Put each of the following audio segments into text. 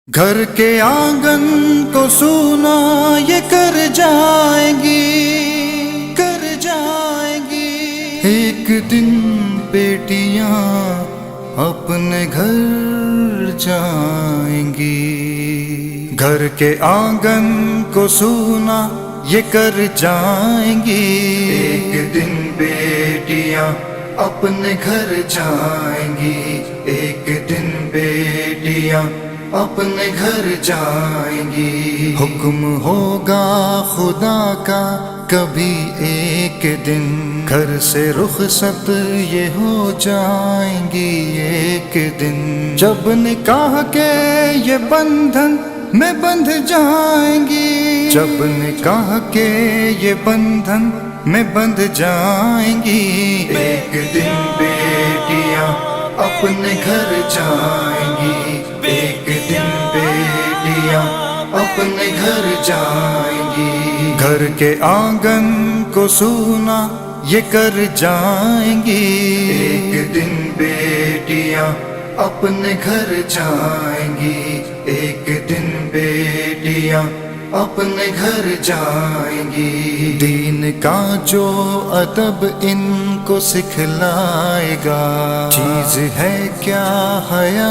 گھر کے آنگن کو سونا یہ کر جائیں گی ایک دن بیٹیاں اپنے گھر جائیں گی۔ گھر کے آنگن کو سونا یہ کر جائیں گی، ایک دن بیٹیاں اپنے گھر جائیں گی، ایک دن بیٹیاں اپنے گھر جائیں گی۔ حکم ہوگا خدا کا کبھی ایک دن، گھر سے رخصت یہ ہو جائیں گی ایک دن۔ جب نکاح کے یہ بندھن میں بندھ جائیں گی، جب نکاح کے یہ بندھن میں بندھ جائیں گی، ایک دن بیٹیاں اپنے گھر جائیں گی، ایک دن بیٹیاں اپنے گھر جائیں گی۔ گھر کے آنگن کو سونا یہ کر جائیں گی، ایک دن بیٹیاں اپنے گھر جائیں گی، ایک دن بیٹیاں اپنے گھر جائیں گی۔ دین کا جو ادب ان کو سکھلائے گا، چیز ہے کیا حیا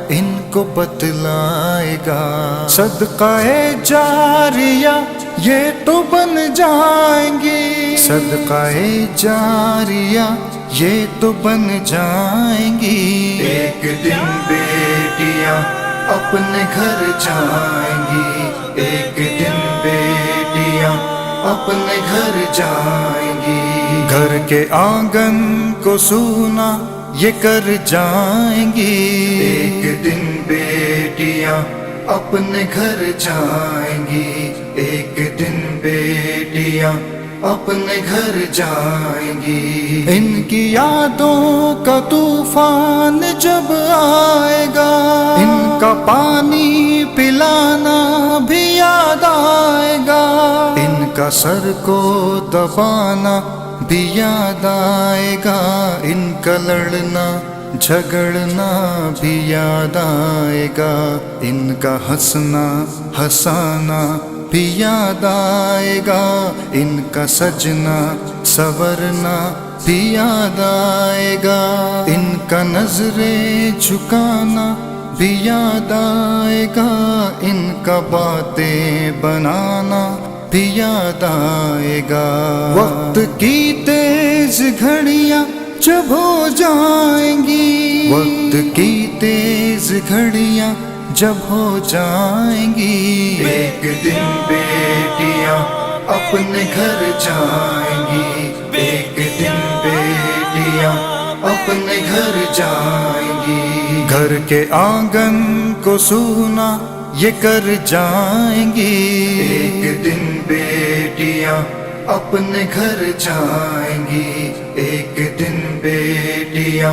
ان کو بتلائے گا۔ صدقہ جاریہ یہ تو بن جائیں گی، صدقہ جاریہ یہ تو بن جائیں گی۔ ایک دن بیٹیاں اپنے گھر جائیں گی، ایک دن بیٹیاں اپنے گھر جائیں گی۔ گھر کے آنگن کو سونا یہ کر جائیں گی، ایک دن بیٹیاں اپنے گھر جائیں گی، ایک دن بیٹیاں اپنے گھر جائیں گی۔ ان کی یادوں کا طوفان جب آئے گا، ان کا پانی پلانا بھی یاد آئے گا، ان کا سر کو دبانا بھی یاد آئے گا، ان کا لڑنا جھگڑنا بھی یاد آئے گا، ان کا ہنسنا ہنسانا بھی یاد آئے گا، ان کا سجنا سورنا بھی یاد آئے گا، ان کا نظریں جھکانا بھی یاد آئے گا، ان کا باتیں بنانا بھی یاد آئے گا۔ وقت کی تیز گھڑیاں جب ہو جائیں گی، وقت کی تیز گھڑیاں جب ہو جائیں گی، ایک دن بیٹیاں اپنے گھر جائیں گی، ایک دن بیٹیاں اپنے گھر جائیں گی۔ گھر کے آنگن کو سونا یہ کر جائیں گی، ایک دن بیٹیاں اپنے گھر جائیں گی، ایک دن بیٹیاں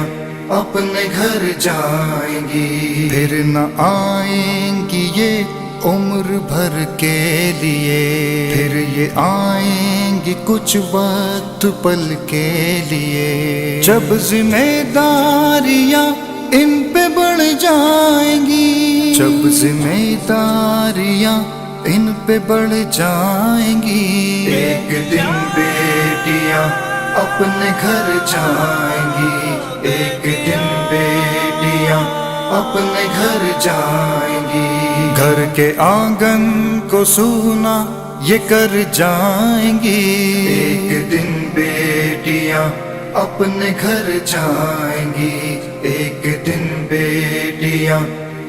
اپنے گھر جائیں گی۔ پھر نہ آئیں گی یہ عمر بھر کے لیے، پھر یہ آئیں گی کچھ وقت پل کے لیے، جب ذمہ داریاں ان پہ بڑھ جائیں گی، جب ذمہ داریاں ان پہ بڑھ جائیں گی، ایک دن بیٹیاں اپنے گھر جائیں گی، ایک دن بیٹیاں اپنے گھر جائیں گی۔ گھر کے آنگن کو سونا یہ کر جائیں گی، ایک دن بیٹیاں اپنے گھر جائیں گی، ایک دن بیٹیاں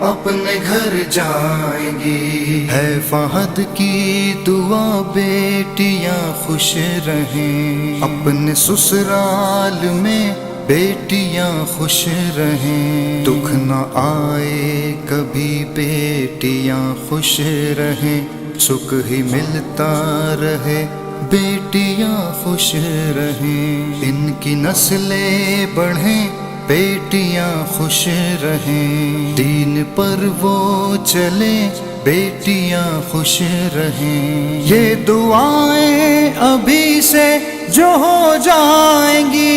اپنے گھر جائیں گی۔ ہے فہد کی دعا بیٹیاں خوش رہیں، اپنے سسرال میں بیٹیاں خوش رہیں، دکھ نہ آئے کبھی بیٹیاں خوش رہیں، سکھ ہی ملتا رہے بیٹیاں خوش رہیں، ان کی نسلیں بڑھیں بیٹیاں خوش رہیں، دین پر وہ چلیں بیٹیاں خوش رہیں، یہ دعائیں ابھی سے جو ہو جائیں گی،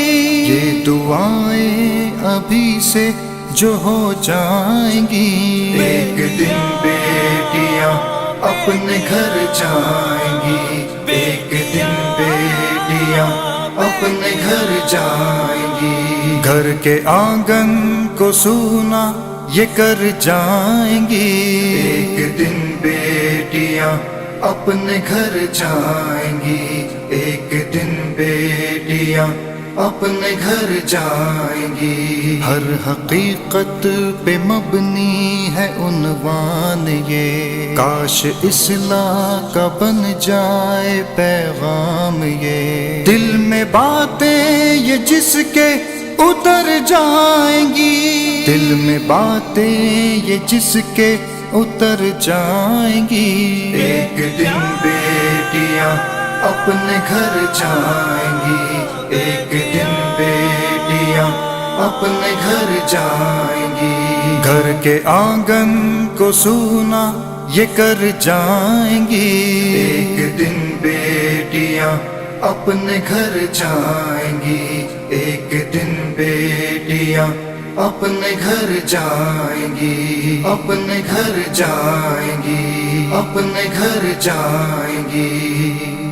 یہ دعائیں ابھی سے جو ہو جائیں گی، ایک دن اپنے گھر جائیں گی، ایک دن بیٹیاں اپنے گھر جائیں گی، گھر کے آنگن کو سونا یہ کر جائیں گی، ایک دن بیٹیاں اپنے گھر جائیں گی، ایک دن بیٹیاں اپنے گھر جائیں گی، ہر حقیقت پہ مبنی ہے عنوان یہ، کاش اصلاح کا بن جائے پیغام یہ، دل میں باتیں یہ جس کے اتر جائیں گی، دل میں باتیں یہ جس کے اتر جائیں گی، ایک دن بیٹیاں اپنے گھر جائیں گی، ایک دن بیٹیاں اپنے گھر جائیں گی، گھر کے آنگن کو سونا یہ کر جائیں گی، ایک دن بیٹیاں اپنے گھر جائیں گی، ایک دن بیٹیاں اپنے گھر جائیں گی، اپنے گھر جائیں گی، اپنے گھر جائیں گی۔